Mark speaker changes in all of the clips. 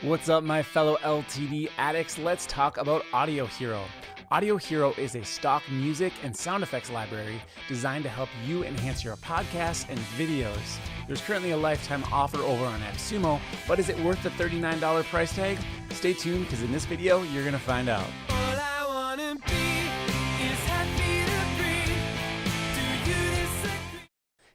Speaker 1: What's up, my fellow LTD addicts? Let's talk about AudioHero. AudioHero is a stock music and sound effects library designed to help you enhance your podcasts and videos. There's currently a lifetime offer over on AppSumo, but is it worth the $39 price tag? Stay tuned, because in this video, you're going to find out.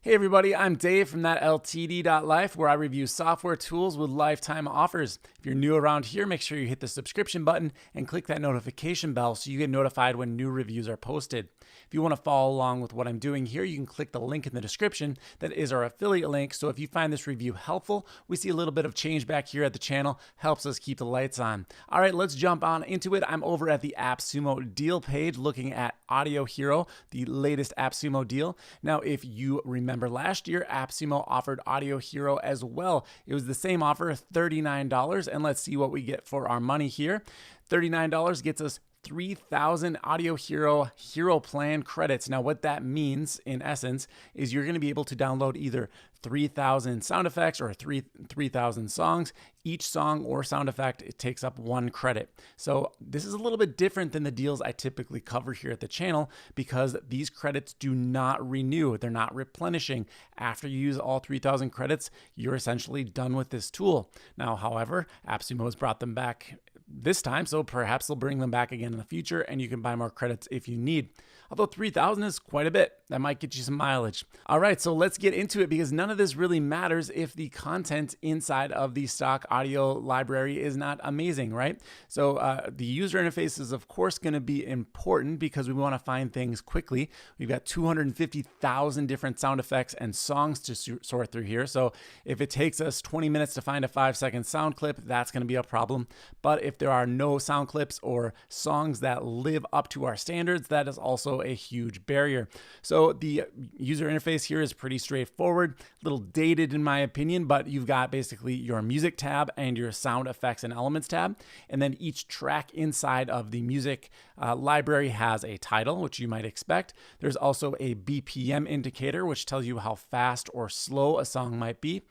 Speaker 1: Hey everybody, I'm Dave from thatLTD.life, where I review software tools with lifetime offers. If you're new around here, make sure you hit the subscription button and click that notification bell so you get notified when new reviews are posted. If you want to follow along with what I'm doing here, you can click the link in the description. That is our affiliate link. So if you find this review helpful, we see a little bit of change back here at the channel, helps us keep the lights on. All right, let's jump on into it. I'm over at the AppSumo deal page looking at AudioHero, the latest AppSumo deal. Now, if you remember last year, AppSumo offered AudioHero as well. It was the same offer, $39, and let's see what we get for our money here. $39 gets us 3,000 AudioHero Hero Plan credits. Now, what that means, in essence, is you're going to be able to download either 3,000 sound effects or 3,000 songs. Each song or sound effect, it takes up 1 credit. So this is a little bit different than the deals I typically cover here at the channel, because these credits do not renew. They're not replenishing. After you use all 3,000 credits, you're essentially done with this tool. Now, however, AppSumo has brought them back this time, so perhaps they'll bring them back again in the future and you can buy more credits if you need. Although 3,000 is quite a bit. That might get you some mileage. All right, so let's get into it, because none of this really matters if the content inside of the stock audio library is not amazing, right? So the user interface is of course going to be important, because we want to find things quickly. We've got 250,000 different sound effects and songs to sort through here. So if it takes us 20 minutes to find a 5-second sound clip, that's going to be a problem. But if there are no sound clips or songs that live up to our standards, that is also a huge barrier. So the user interface here is pretty straightforward, a little dated in my opinion, but you've got basically your music tab and your sound effects and elements tab. And then each track inside of the music library has a title, which you might expect. There's also a BPM indicator, which tells you how fast or slow a song might be.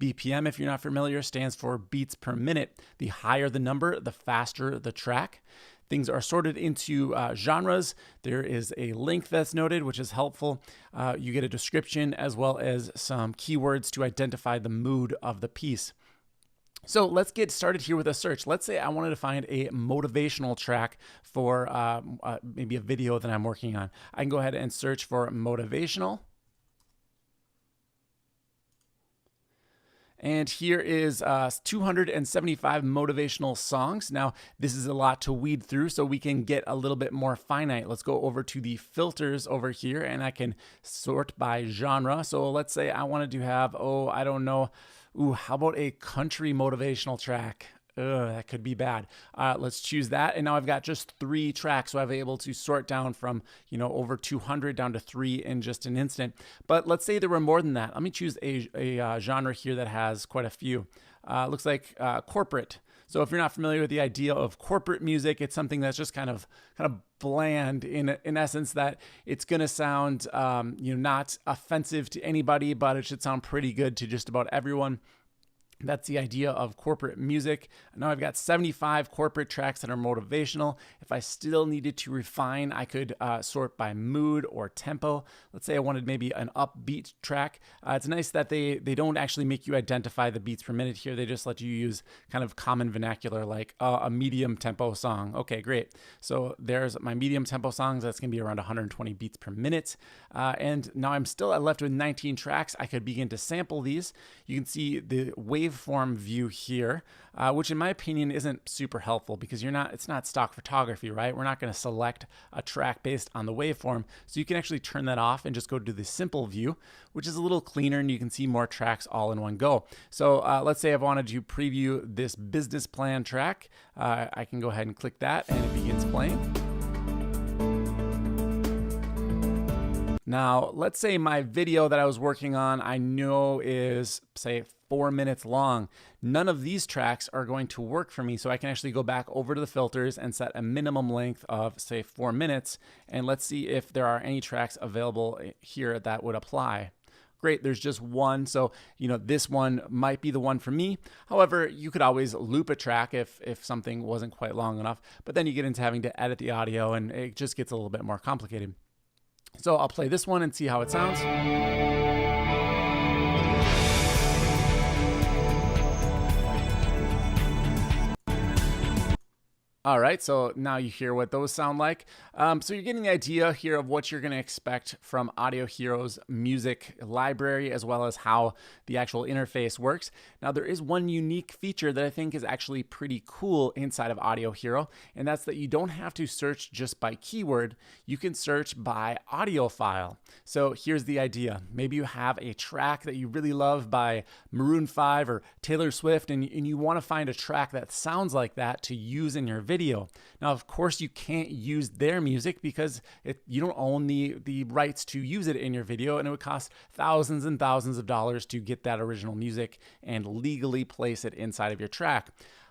Speaker 1: BPM, if you're not familiar, stands for beats per minute. The higher the number, the faster the track. Things are sorted into genres. There is a length that's noted, which is helpful. You get a description as well as some keywords to identify the mood of the piece. So let's get started here with a search. Let's say I wanted to find a motivational track for maybe a video that I'm working on. I can go ahead and search for motivational. And here is 275 motivational songs. Now, this is a lot to weed through, so we can get a little bit more finite. Let's go over to the filters over here, and I can sort by genre. So let's say I wanted to have, I don't know, how about a country motivational track? That could be bad. Let's choose that. And now I've got just 3 tracks, so I'm able to sort down from, over 200 down to 3 in just an instant. But let's say there were more than that. Let me choose a genre here that has quite a few. Looks like corporate. So if you're not familiar with the idea of corporate music, it's something that's just kind of bland in essence, that it's going to sound not offensive to anybody, but it should sound pretty good to just about everyone. That's the idea of corporate music. Now I've got 75 corporate tracks that are motivational. If I still needed to refine, I could sort by mood or tempo. Let's say I wanted maybe an upbeat track. It's nice that they don't actually make you identify the beats per minute here. They just let you use kind of common vernacular, like a medium tempo song. Okay, great. So there's my medium tempo songs. That's going to be around 120 beats per minute. And now I'm still left with 19 tracks. I could begin to sample these. You can see the waveform view here, which in my opinion isn't super helpful, because it's not stock photography, right? We're not going to select a track based on the waveform. So you can actually turn that off and just go to the simple view, which is a little cleaner, and you can see more tracks all in one go. So let's say I wanted to preview this business plan track. I can go ahead and click that, and it begins playing. Now, let's say my video that I was working on, I know is, say, 4 minutes long. None of these tracks are going to work for me, so I can actually go back over to the filters and set a minimum length of, say, 4 minutes, and let's see if there are any tracks available here that would apply. great, there's just one. So, this one might be the one for me. However, you could always loop a track if something wasn't quite long enough, but then you get into having to edit the audio and it just gets a little bit more complicated. So I'll play this one and see how it sounds. All right, so now you hear what those sound like. So you're getting the idea here of what you're going to expect from AudioHero's music library, as well as how the actual interface works. Now, there is one unique feature that I think is actually pretty cool inside of AudioHero, and that's that you don't have to search just by keyword. You can search by audio file. So here's the idea. Maybe you have a track that you really love by Maroon 5 or Taylor Swift, and you want to find a track that sounds like that to use in your video. Now, of course, you can't use their music because you don't own the rights to use it in your video, and it would cost thousands and thousands of dollars to get that original music and legally place it inside of your track.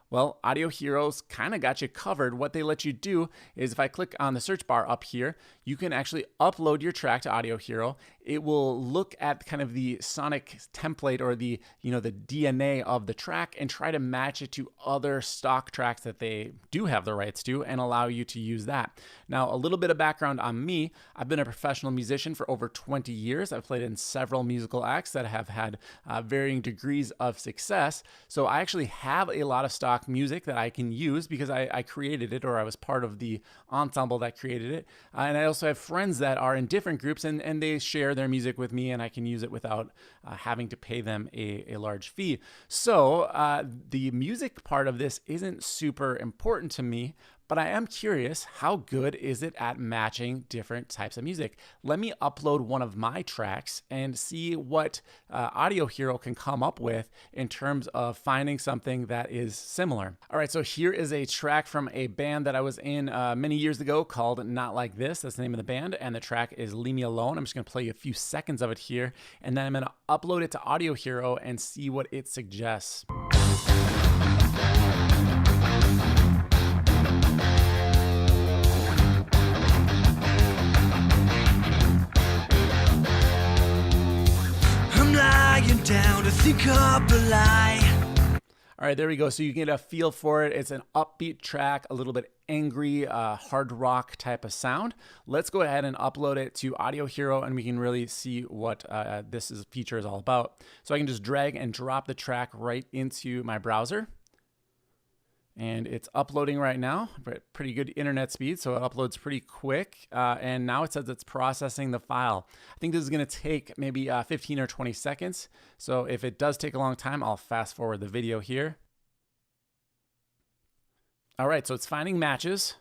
Speaker 1: Well, AudioHero's kind of got you covered. What they let you do is if I click on the search bar up here, you can actually upload your track to AudioHero. It will look at kind of the sonic template or the DNA of the track and try to match it to other stock tracks that they do have the rights to and allow you to use that. Now, a little bit of background on me. I've been a professional musician for over 20 years. I've played in several musical acts that have had varying degrees of success. So I actually have a lot of stock music that I can use because I created it, or I was part of the ensemble that created it. And I also have friends that are in different groups and they share their music with me, and I can use it without having to pay them a large fee. So the music part of this isn't super important to me, but I am curious, how good is it at matching different types of music? Let me upload one of my tracks and see what AudioHero can come up with in terms of finding something that is similar. All right, so here is a track from a band that I was in many years ago called Not Like This. That's the name of the band, and the track is Leave Me Alone. I'm just gonna play you a few seconds of it here, and then I'm gonna upload it to AudioHero and see what it suggests. Lying down to think up a lie. All right, there we go. So you get a feel for it. It's an upbeat track, a little bit angry, hard rock type of sound. Let's go ahead and upload it to AudioHero, and we can really see what this feature is all about. So I can just drag and drop the track right into my browser. And it's uploading right now, pretty good internet speed, so it uploads pretty quick. And now it says it's processing the file. I think this is gonna take maybe 15 or 20 seconds. So if it does take a long time, I'll fast forward the video here. All right, so it's finding matches.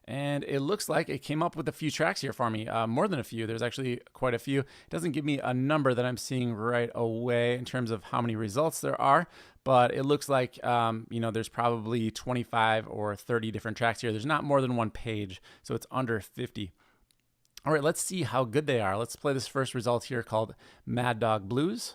Speaker 1: And it looks like it came up with a few tracks here for me, more than a few. There's actually quite a few. It doesn't give me a number that I'm seeing right away in terms of how many results there are, but it looks like, there's probably 25 or 30 different tracks here. There's not more than one page, so it's under 50. All right, let's see how good they are. Let's play this first result here called Mad Dog Blues.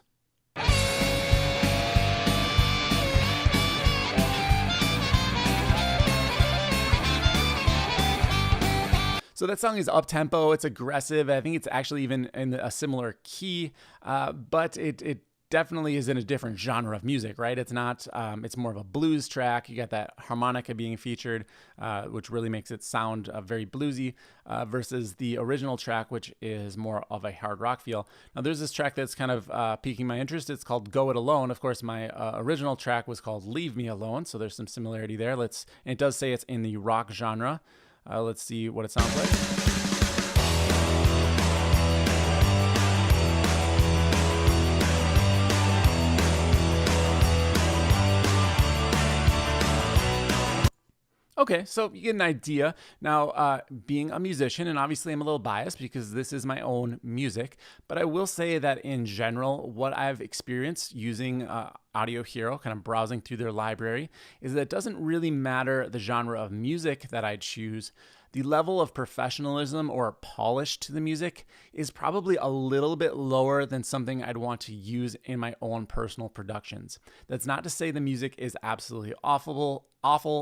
Speaker 1: So that song is up-tempo, it's aggressive. I think it's actually even in a similar key, but it definitely is in a different genre of music, right? It's not, it's more of a blues track. You got that harmonica being featured, which really makes it sound very bluesy, versus the original track, which is more of a hard rock feel. Now there's this track that's kind of piquing my interest. It's called Go It Alone. Of course, my original track was called Leave Me Alone, so there's some similarity there. And it does say it's in the rock genre. Let's see what it sounds like. Okay, so you get an idea. Now, being a musician, and obviously I'm a little biased because this is my own music, but I will say that in general, what I've experienced using AudioHero, kind of browsing through their library, is that it doesn't really matter the genre of music that I choose. the level of professionalism or polish to the music is probably a little bit lower than something I'd want to use in my own personal productions. That's not to say the music is absolutely awful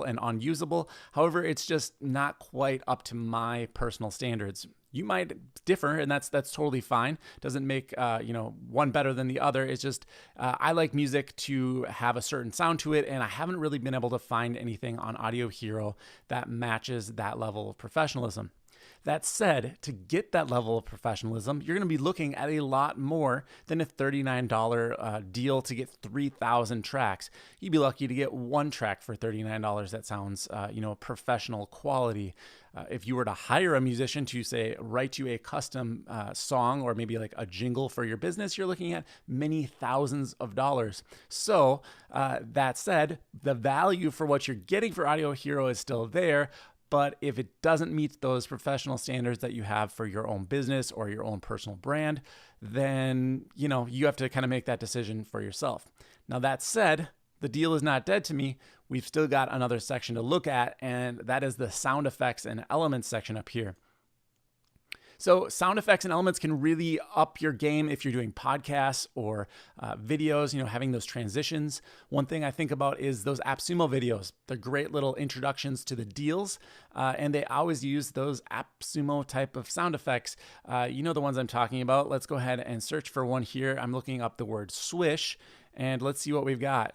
Speaker 1: and unusable. However, it's just not quite up to my personal standards. You might differ, and that's totally fine. Doesn't make one better than the other. It's just I like music to have a certain sound to it, and I haven't really been able to find anything on AudioHero that matches that level of professionalism. That said, to get that level of professionalism, you're going to be looking at a lot more than a $39 deal to get 3,000 tracks. You'd be lucky to get one track for $39 that sounds, professional quality. If you were to hire a musician to, say, write you a custom song or maybe like a jingle for your business, you're looking at many thousands of dollars. So that said, the value for what you're getting for AudioHero is still there. But if it doesn't meet those professional standards that you have for your own business or your own personal brand, then, you have to kind of make that decision for yourself. Now, that said, the deal is not dead to me. We've still got another section to look at, and that is the sound effects and elements section up here. So sound effects and elements can really up your game if you're doing podcasts or videos, having those transitions. One thing I think about is those AppSumo videos. They're great little introductions to the deals, and they always use those AppSumo type of sound effects. The ones I'm talking about. Let's go ahead and search for one here. I'm looking up the word swish, and let's see what we've got.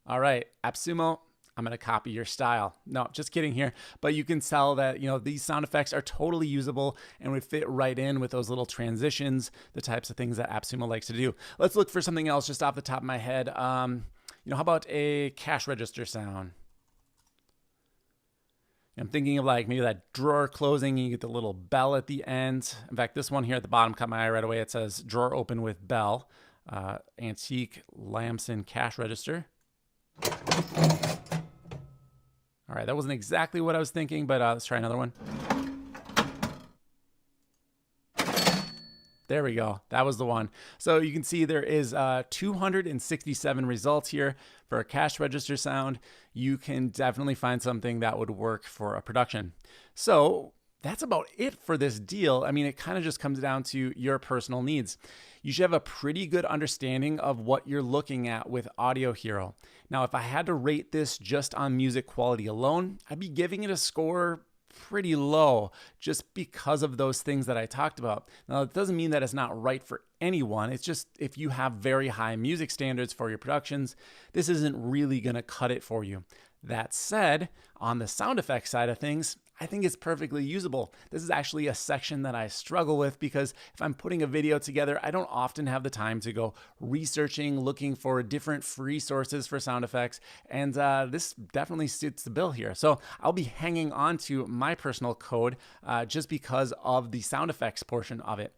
Speaker 1: All right, AppSumo. I'm going to copy your style. No, just kidding here. But you can tell that, these sound effects are totally usable and would fit right in with those little transitions, the types of things that AppSumo likes to do. Let's look for something else just off the top of my head. How about a cash register sound? I'm thinking of like maybe that drawer closing and you get the little bell at the end. In fact, this one here at the bottom caught my eye right away. It says drawer open with bell, antique Lamson cash register. All right, that wasn't exactly what I was thinking, but let's try another one. There we go. That was the one. So you can see there is 267 results here for a cash register sound. You can definitely find something that would work for a production. So that's about it for this deal. I mean, it kind of just comes down to your personal needs. You should have a pretty good understanding of what you're looking at with AudioHero. Now, if I had to rate this just on music quality alone, I'd be giving it a score pretty low just because of those things that I talked about. Now, it doesn't mean that it's not right for anyone. It's just if you have very high music standards for your productions, this isn't really going to cut it for you. That said, on the sound effects side of things, I think it's perfectly usable. This is actually a section that I struggle with because if I'm putting a video together, I don't often have the time to go researching, looking for different free sources for sound effects. And this definitely suits the bill here. So I'll be hanging on to my personal code just because of the sound effects portion of it.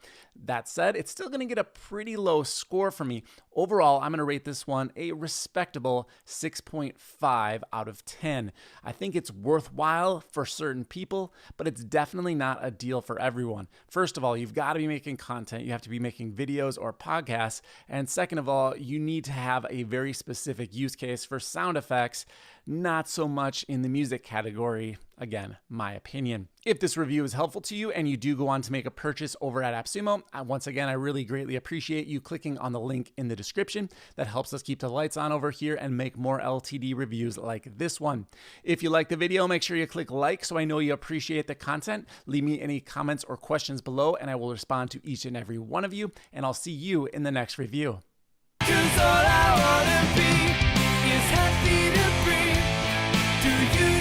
Speaker 1: That said, it's still going to get a pretty low score for me. Overall, I'm going to rate this one a respectable 6.5 out of 10. I think it's worthwhile for certain people, but it's definitely not a deal for everyone. First of all, you've got to be making content. You have to be making videos or podcasts. And second of all, you need to have a very specific use case for sound effects, not so much in the music category. Again, my opinion. If this review is helpful to you and you do go on to make a purchase over at AppSumo, once again, I really greatly appreciate you clicking on the link in the description. That helps us keep the lights on over here and make more LTD reviews like this one. If you like the video, make sure you click like so I know you appreciate the content. Leave me any comments or questions below and I will respond to each and every one of you, and I'll see you in the next review. 'Cause all I wanna be is happy to bring to you.